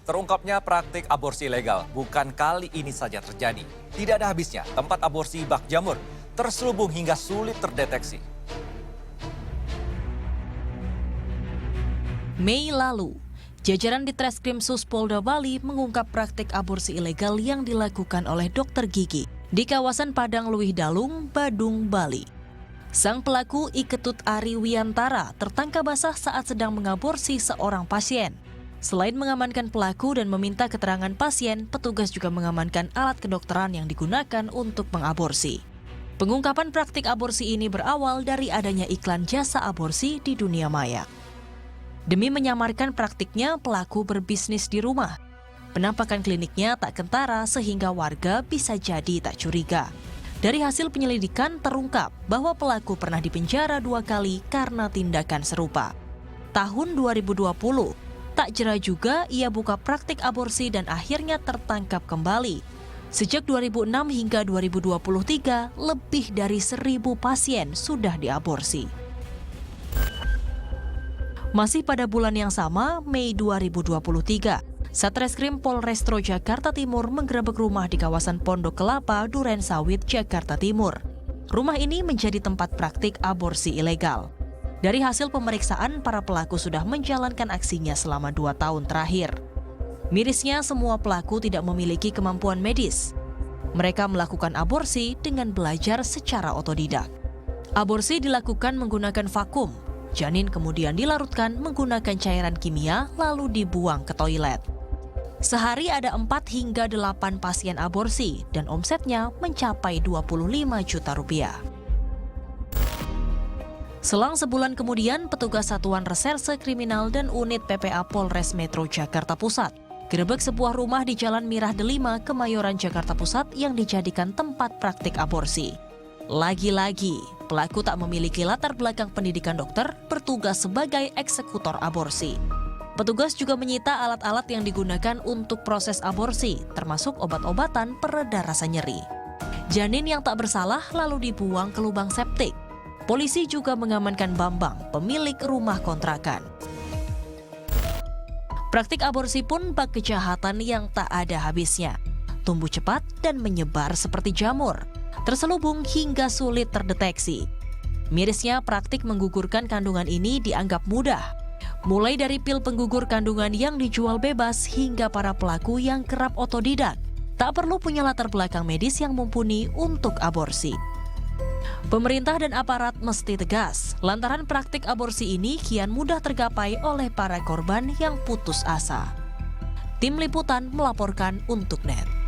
Terungkapnya praktik aborsi ilegal bukan kali ini saja terjadi. Tidak ada habisnya, tempat aborsi bak jamur terselubung hingga sulit terdeteksi. Mei lalu, jajaran di Treskrim Polda Bali mengungkap praktik aborsi ilegal yang dilakukan oleh dokter gigi di kawasan Padang Luih Dalung, Badung, Bali. Sang pelaku Iketut Ari Wiantara tertangkap basah saat sedang mengaborsi seorang pasien. Selain mengamankan pelaku dan meminta keterangan pasien, petugas juga mengamankan alat kedokteran yang digunakan untuk mengaborsi. Pengungkapan praktik aborsi ini berawal dari adanya iklan jasa aborsi di dunia maya. Demi menyamarkan praktiknya, pelaku berbisnis di rumah. Penampakan kliniknya tak kentara sehingga warga bisa jadi tak curiga. Dari hasil penyelidikan terungkap bahwa pelaku pernah dipenjara 2 kali karena tindakan serupa. Tahun 2020, tak jera juga ia buka praktik aborsi dan akhirnya tertangkap kembali. Sejak 2006 hingga 2023, lebih dari 1.000 pasien sudah diaborsi. Masih pada bulan yang sama, Mei 2023, Satreskrim Polrestro Jakarta Timur menggerebek rumah di kawasan Pondok Kelapa, Duren Sawit, Jakarta Timur. Rumah ini menjadi tempat praktik aborsi ilegal. Dari hasil pemeriksaan, para pelaku sudah menjalankan aksinya selama 2 tahun terakhir. Mirisnya, semua pelaku tidak memiliki kemampuan medis. Mereka melakukan aborsi dengan belajar secara otodidak. Aborsi dilakukan menggunakan vakum. Janin kemudian dilarutkan menggunakan cairan kimia lalu dibuang ke toilet. Sehari ada 4 hingga 8 pasien aborsi dan omsetnya mencapai 25 juta rupiah. Selang sebulan kemudian, petugas Satuan Reserse Kriminal dan Unit PPA Polres Metro Jakarta Pusat gerebek sebuah rumah di Jalan Mirah Delima, Kemayoran, Jakarta Pusat yang dijadikan tempat praktik aborsi. Lagi-lagi, pelaku tak memiliki latar belakang pendidikan dokter, bertugas sebagai eksekutor aborsi. Petugas juga menyita alat-alat yang digunakan untuk proses aborsi, termasuk obat-obatan pereda rasa nyeri. Janin yang tak bersalah lalu dibuang ke lubang septik. Polisi juga mengamankan Bambang, pemilik rumah kontrakan. Praktik aborsi pun bak kejahatan yang tak ada habisnya. Tumbuh cepat dan menyebar seperti jamur. Terselubung hingga sulit terdeteksi. Mirisnya, praktik menggugurkan kandungan ini dianggap mudah. Mulai dari pil penggugur kandungan yang dijual bebas hingga para pelaku yang kerap otodidak. Tak perlu punya latar belakang medis yang mumpuni untuk aborsi. Pemerintah dan aparat mesti tegas, lantaran praktik aborsi ini kian mudah tergapai oleh para korban yang putus asa. Tim Liputan melaporkan untuk NET.